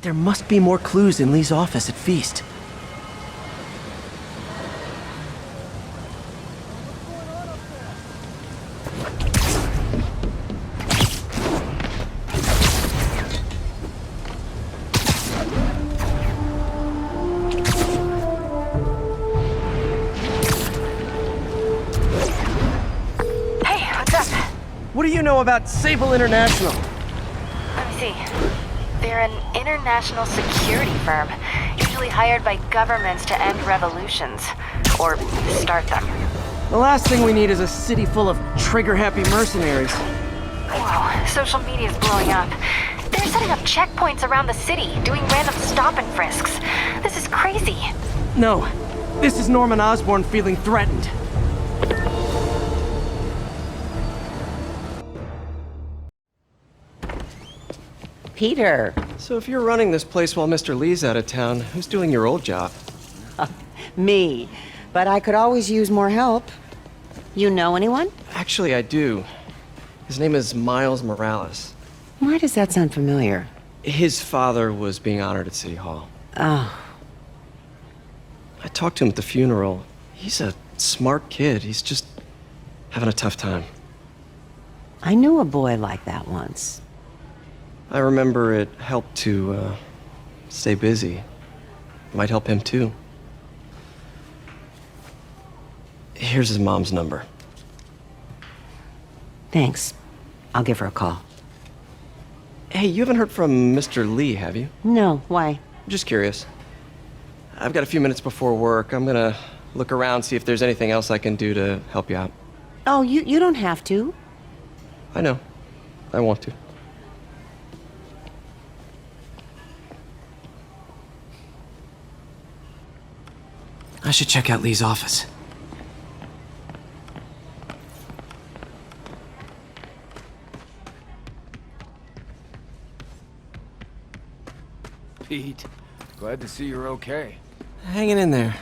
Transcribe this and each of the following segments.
There must be more clues in Lee's office at Feast. Hey, what's up? What do you know about Sable International? Let me see. They're an international security firm, usually hired by governments to end revolutions, or start them. The last thing we need is a city full of trigger-happy mercenaries. Whoa, social media's blowing up. They're setting up checkpoints around the city, doing random stop and frisks. This is crazy. No, this is Norman Osborn feeling threatened. Peter. So if you're running this place while Mr. Lee's out of town, who's doing your old job? Me. But I could always use more help. You know anyone? Actually, I do. His name is Miles Morales. Why does that sound familiar? His father was being honored at City Hall. Oh. I talked to him at the funeral. He's a smart kid. He's just having a tough time. I knew a boy like that once. I remember it helped to, stay busy. Might help him, too. Here's his mom's number. Thanks. I'll give her a call. Hey, you haven't heard from Mr. Lee, have you? No, why? I'm just curious. I've got a few minutes before work. I'm gonna look around, see if there's anything else I can do to help you out. Oh, you don't have to. I know. I want to. I should check out Lee's office. Pete, glad to see you're okay. Hanging in there.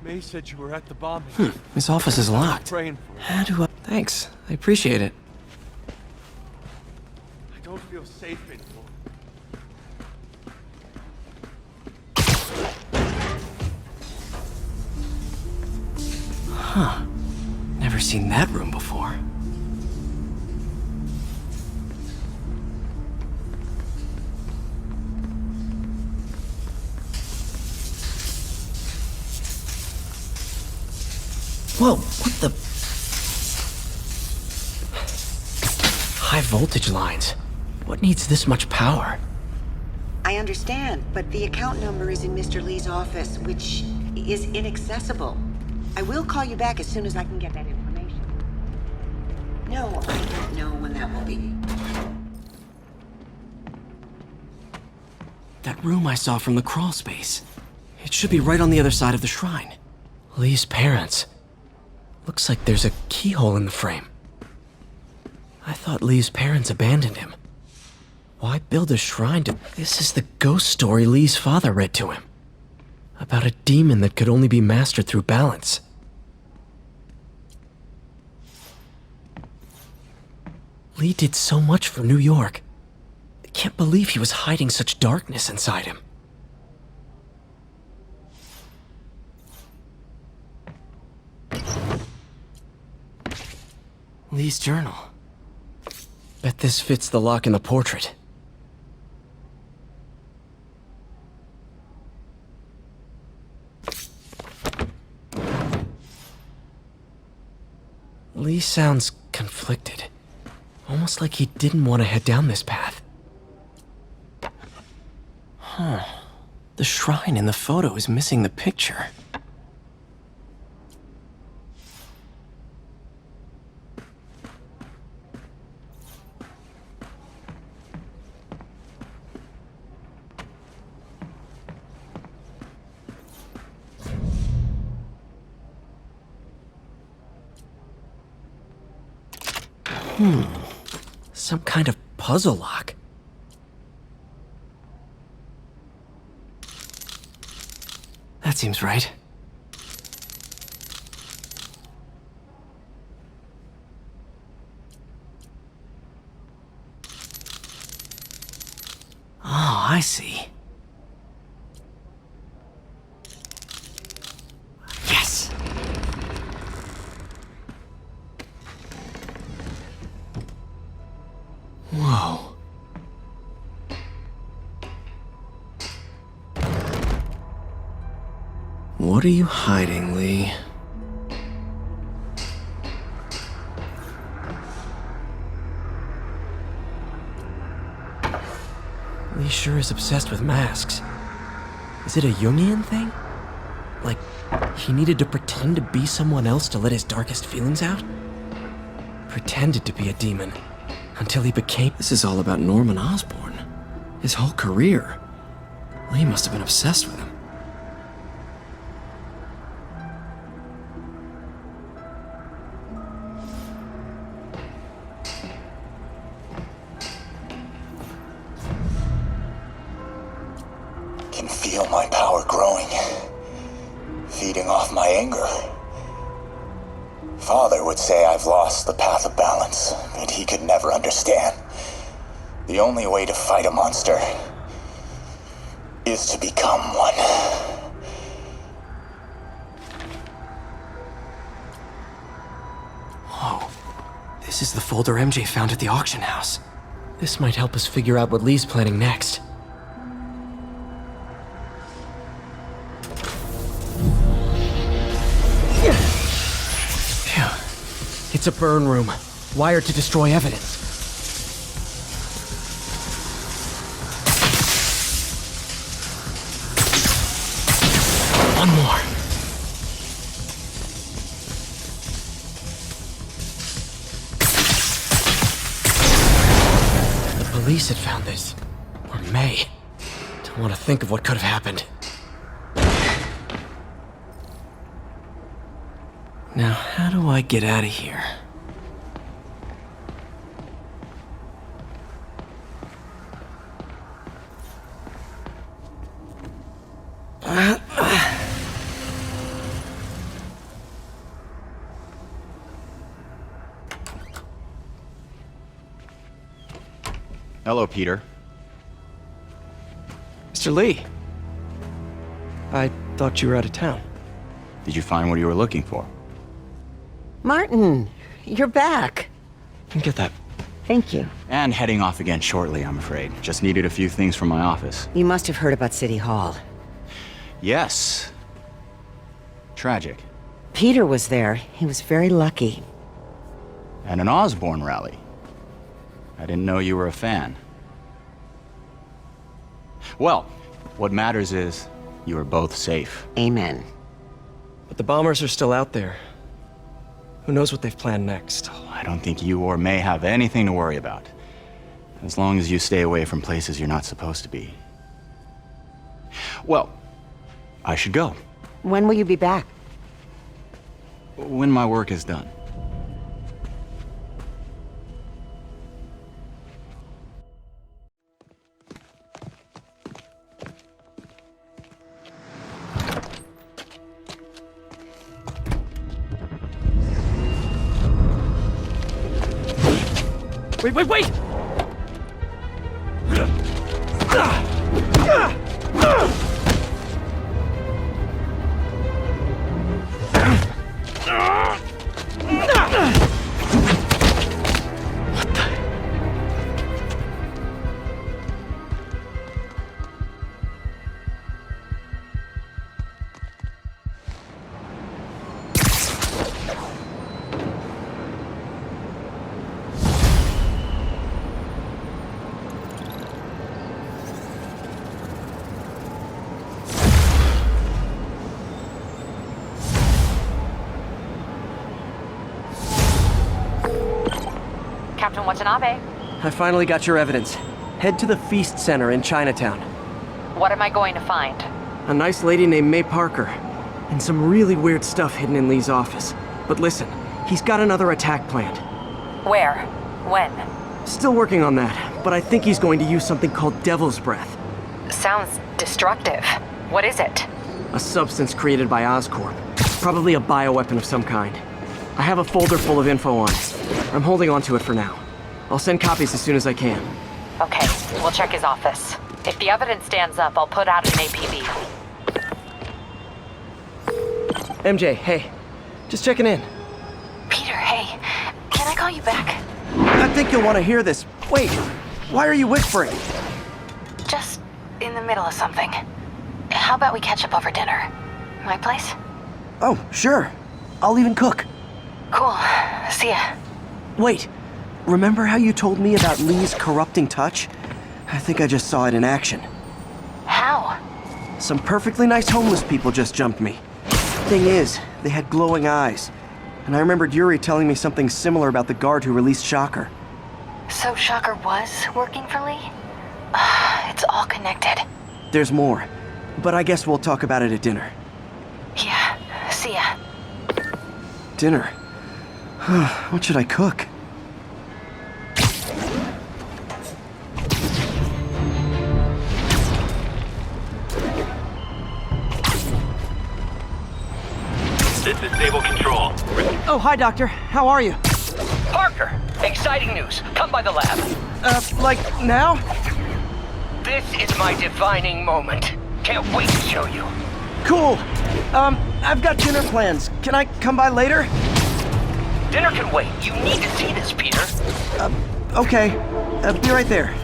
May said you were at the bombing. His office is locked. Praying for you. How do I... Thanks. I appreciate it. I don't feel safe anymore. Huh. Never seen that room before. Whoa, what the... High voltage lines. What needs this much power? I understand, but the account number is in Mr. Lee's office, which is inaccessible. I will call you back as soon as I can get that information. No, I don't know when that will be. That room I saw from the crawl space. It should be right on the other side of the shrine. Lee's parents. Looks like there's a keyhole in the frame. I thought Lee's parents abandoned him. Why build a shrine to... This is the ghost story Lee's father read to him. About a demon that could only be mastered through balance. Lee did so much for New York. I can't believe he was hiding such darkness inside him. Lee's journal. Bet this fits the lock in the portrait. Lee sounds conflicted. Almost like he didn't want to head down this path. Huh. The shrine in the photo is missing the picture. Some kind of puzzle lock. That seems right. Oh, I see. Yes! Whoa. What are you hiding, Lee? Lee sure is obsessed with masks. Is it a Jungian thing? Like, he needed to pretend to be someone else to let his darkest feelings out? Pretended to be a demon, until he became... This is all about Norman Osborn. His whole career. Lee must have been obsessed with him. Can feel my power growing, feeding off my anger. Father would say I've lost the path of balance, but he could never understand. The only way to fight a monster is to become one. Whoa. This is the folder MJ found at the auction house. This might help us figure out what Lee's planning next. It's a burn room, wired to destroy evidence. One more. The police had found this. Or may. Don't want to think of what could have happened. Now, how do I get out of here? Hello, Peter. Mr. Lee. I thought you were out of town. Did you find what you were looking for? Martin, you're back. Get that. Thank you. And heading off again shortly, I'm afraid. Just needed a few things from my office. You must have heard about City Hall. Yes. Tragic. Peter was there. He was very lucky. And an Osborn rally. I didn't know you were a fan. Well, what matters is you were both safe. Amen. But the bombers are still out there. Who knows what they've planned next? I don't think you or May have anything to worry about. As long as you stay away from places you're not supposed to be. Well, I should go. When will you be back? When my work is done. Wait! Captain Watanabe, I finally got your evidence. Head to the Feast Center in Chinatown. what am I going to find? A nice lady named May Parker. And some really weird stuff hidden in Lee's office. But listen, he's got another attack planned. Where? When? Still working on that, but I think he's going to use something called Devil's Breath. Sounds destructive. What is it? A substance created by Oscorp. Probably a bioweapon of some kind. I have a folder full of info on it. I'm holding on to it for now. I'll send copies as soon as I can. Okay, we'll check his office. If the evidence stands up, I'll put out an APB. MJ, hey. Just checking in. Peter, hey. Can I call you back? I think you'll want to hear this. Wait, why are you whispering? Just in the middle of something. How about we catch up over dinner? My place? Oh, sure. I'll even cook. Cool. See ya. Wait, remember how you told me about Lee's corrupting touch? I think I just saw it in action. How? Some perfectly nice homeless people just jumped me. Thing is, they had glowing eyes. And I remembered Yuri telling me something similar about the guard who released Shocker. So Shocker was working for Lee? It's all connected. There's more, but I guess we'll talk about it at dinner. Yeah, see ya. Dinner? What should I cook? This is Stable Control. Oh, hi, Doctor. How are you? Parker, exciting news. Come by the lab. Like now? This is my defining moment. Can't wait to show you. Cool. I've got dinner plans. Can I come by later? Dinner can wait. You need to see this, Peter. Okay. Be right there.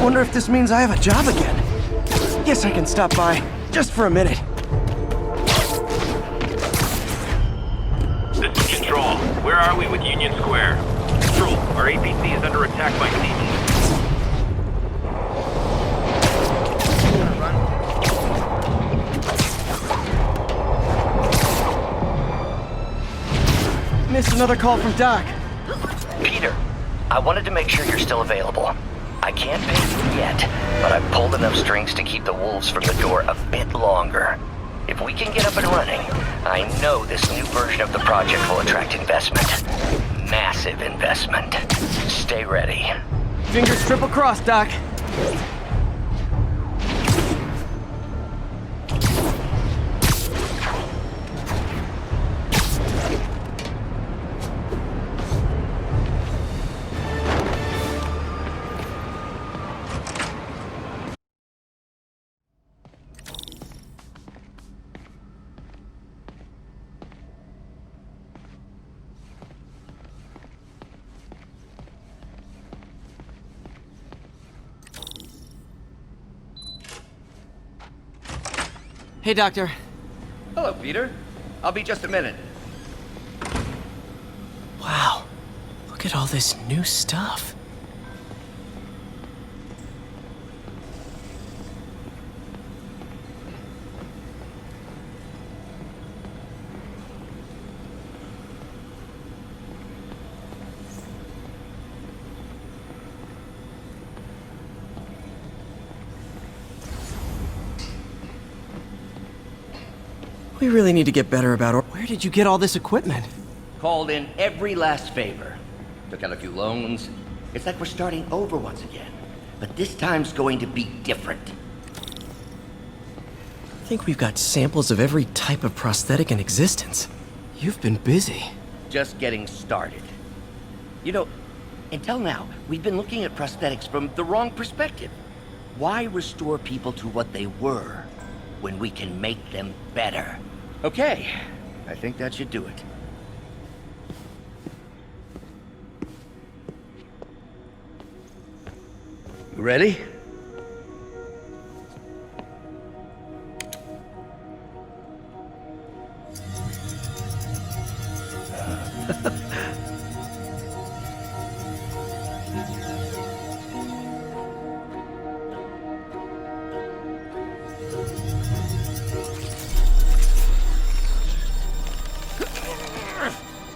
Wonder if this means I have a job again. Guess I can stop by, just for a minute. This is Control. Where are we with Union Square? Control, our APC is under attack by Siege. Missed another call from Doc. Peter, I wanted to make sure you're still available. I can't pay you yet, but I've pulled enough strings to keep the wolves from the door a bit longer. If we can get up and running, I know this new version of the project will attract investment. Massive investment. Stay ready. Fingers triple crossed, Doc. Hey, Doctor. Hello, Peter. I'll be just a minute. Wow. Look at all this new stuff. We really need to get better about where did you get all this equipment? Called in every last favor. Took out a few loans. It's like we're starting over once again. But this time's going to be different. I think we've got samples of every type of prosthetic in existence. You've been busy. Just getting started. You know, until now, we've been looking at prosthetics from the wrong perspective. Why restore people to what they were when we can make them better? Okay, I think that should do it. You ready?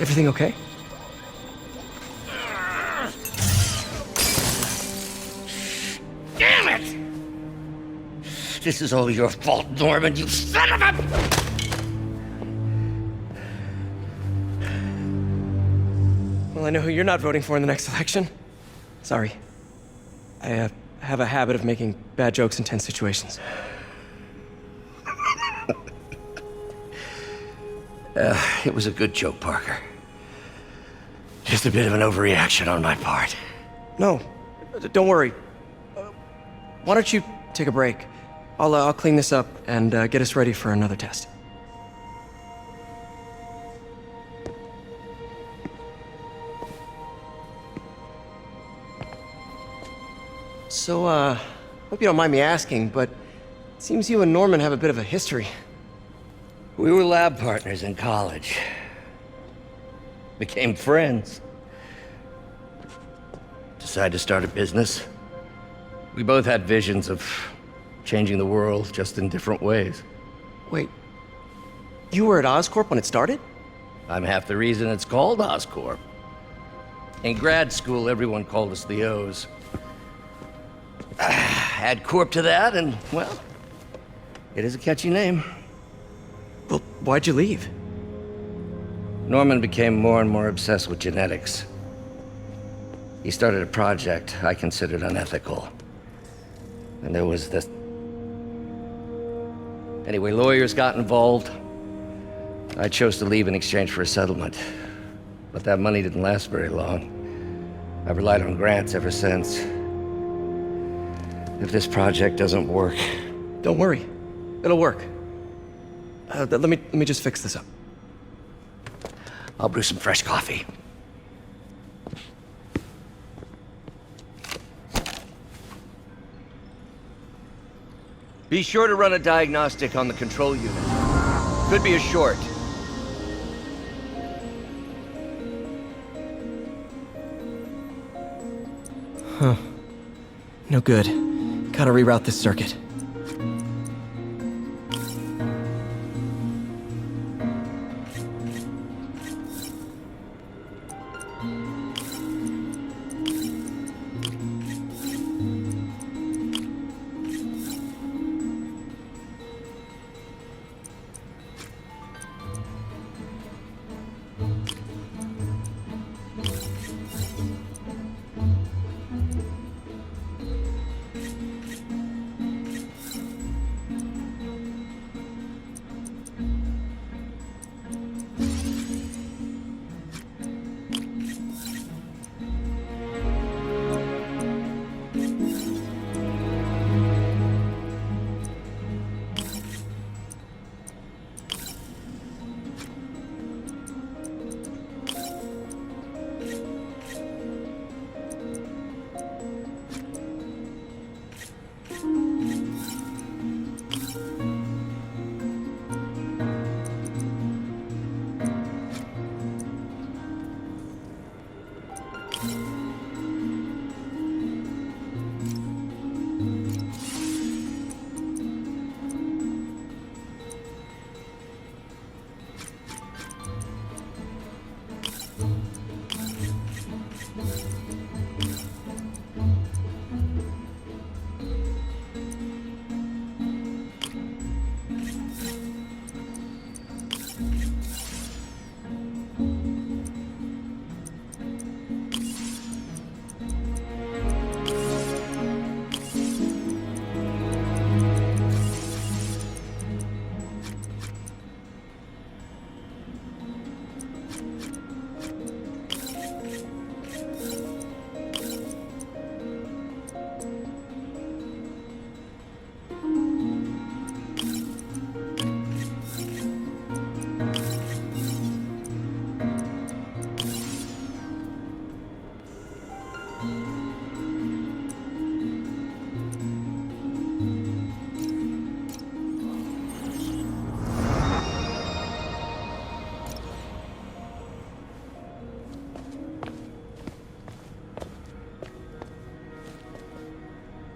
Everything okay? Damn it! This is all your fault, Norman, you son of a... Well, I know who you're not voting for in the next election. Sorry. I have a habit of making bad jokes in tense situations. It was a good joke, Parker. Just a bit of an overreaction on my part. No, Don't worry. Why don't you take a break? I'll clean this up and get us ready for another test. So, hope you don't mind me asking, but it seems you and Norman have a bit of a history. We were lab partners in college. Became friends. Decided to start a business. We both had visions of changing the world, just in different ways. Wait, you were at Oscorp when it started? I'm half the reason it's called Oscorp. In grad school, everyone called us the O's. Add Corp to that, and, well, it is a catchy name. Well, why'd you leave? Norman became more and more obsessed with genetics. He started a project I considered unethical. And there was this... Anyway, lawyers got involved. I chose to leave in exchange for a settlement. But that money didn't last very long. I've relied on grants ever since. If this project doesn't work... Don't worry. It'll work. Let me just fix this up. I'll brew some fresh coffee. Be sure to run a diagnostic on the control unit. Could be a short. Huh. No good. Gotta reroute this circuit.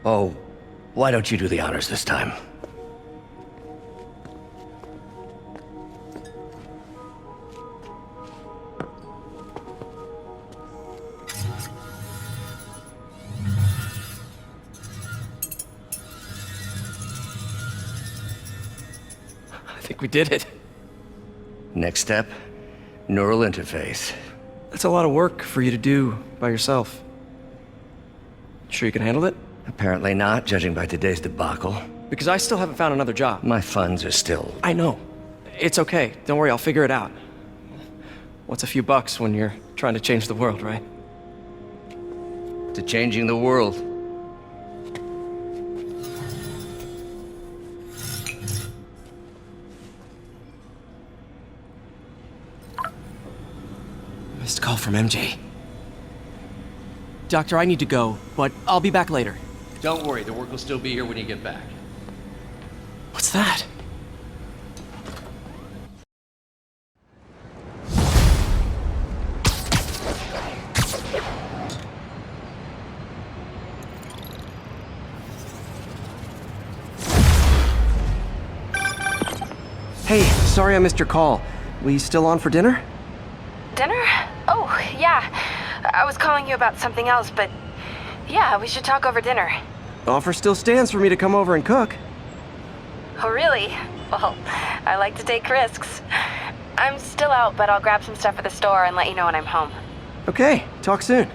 Oh, why don't you do the honors this time? I think we did it. Next step, neural interface. That's a lot of work for you to do by yourself. Sure you can handle it? Apparently not, judging by today's debacle. Because I still haven't found another job. My funds are still... I know. It's okay. Don't worry, I'll figure it out. What's a few bucks when you're trying to change the world, right? to changing the world. Missed call from MJ. Doctor, I need to go, but I'll be back later. Don't worry, the work will still be here when you get back. What's that? Hey, sorry I missed your call. We still on for dinner? Dinner? Oh, yeah. I was calling you about something else, but yeah, we should talk over dinner. Offer still stands for me to come over and cook. Oh, really? Well, I like to take risks. I'm still out, but I'll grab some stuff at the store and let you know when I'm home. Okay, talk soon.